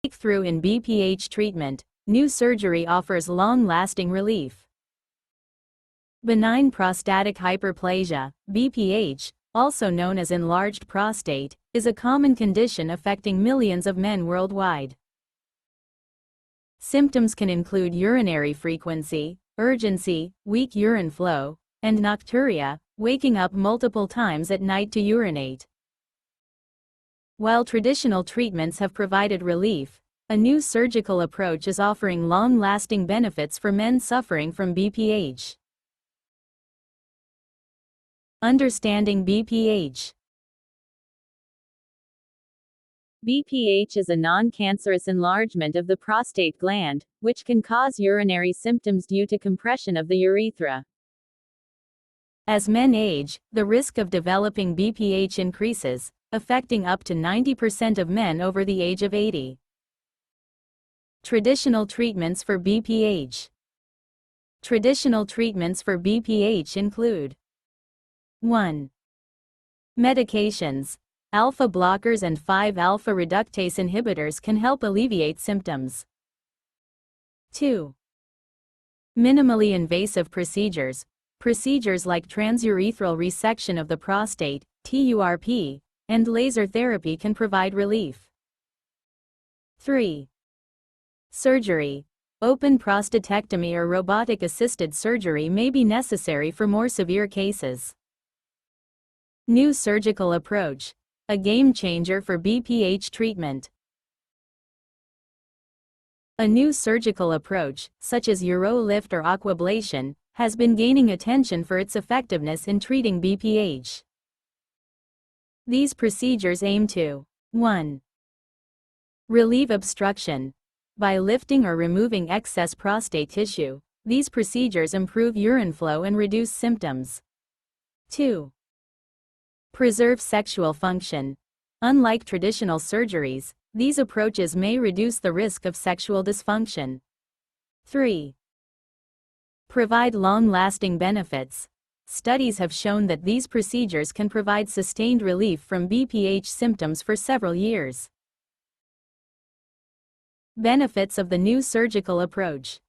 Breakthrough in BPH treatment, new surgery offers long-lasting relief. Benign prostatic hyperplasia, BPH, also known as enlarged prostate, is a common condition affecting millions of men worldwide. Symptoms can include urinary frequency, urgency, weak urine flow, and nocturia, waking up multiple times at night to urinate. While traditional treatments have provided relief, a new surgical approach is offering long-lasting benefits for men suffering from BPH. Understanding BPH. BPH is a non-cancerous enlargement of the prostate gland, which can cause urinary symptoms due to compression of the urethra. As men age, the risk of developing BPH increases, affecting up to 90% of men over the age of 80. Traditional treatments for BPH. Traditional treatments for BPH include 1. Medications. Alpha blockers and 5-alpha reductase inhibitors can help alleviate symptoms. 2. Minimally invasive procedures. Procedures like transurethral resection of the prostate, TURP, and laser therapy can provide relief. 3. Surgery. Open prostatectomy or robotic-assisted surgery may be necessary for more severe cases. New surgical approach. A game changer for BPH treatment. A new surgical approach, such as urolift or aquablation, has been gaining attention for its effectiveness in treating BPH. These procedures aim to 1. Relieve obstruction. By lifting or removing excess prostate tissue, these procedures improve urine flow and reduce symptoms. 2. Preserve sexual function. Unlike traditional surgeries, these approaches may reduce the risk of sexual dysfunction. 3. Provide long-lasting benefits. Studies have shown that these procedures can provide sustained relief from BPH symptoms for several years. Benefits of the new surgical approach.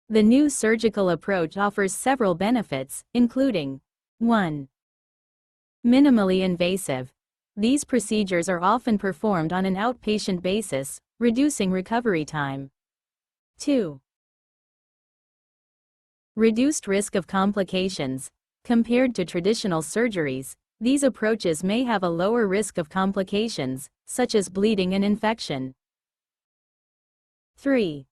The new surgical approach offers several benefits, including 1. Minimally invasive. These procedures are often performed on an outpatient basis, reducing recovery time. 2. Reduced risk of complications. Compared to traditional surgeries, these approaches may have a lower risk of complications, such as bleeding and infection. 3.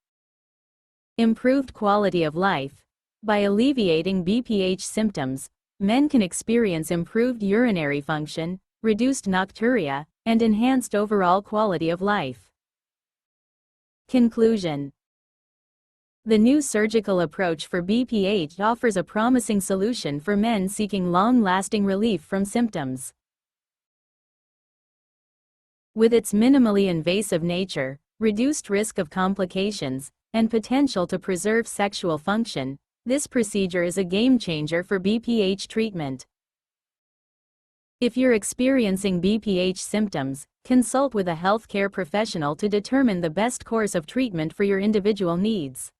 Improved quality of life. By alleviating BPH symptoms, men can experience improved urinary function, reduced nocturia, and enhanced overall quality of life. Conclusion. The new surgical approach for BPH offers a promising solution for men seeking long-lasting relief from symptoms. With its minimally invasive nature, reduced risk of complications, and potential to preserve sexual function, this procedure is a game changer for BPH treatment. If you're experiencing BPH symptoms, consult with a healthcare professional to determine the best course of treatment for your individual needs.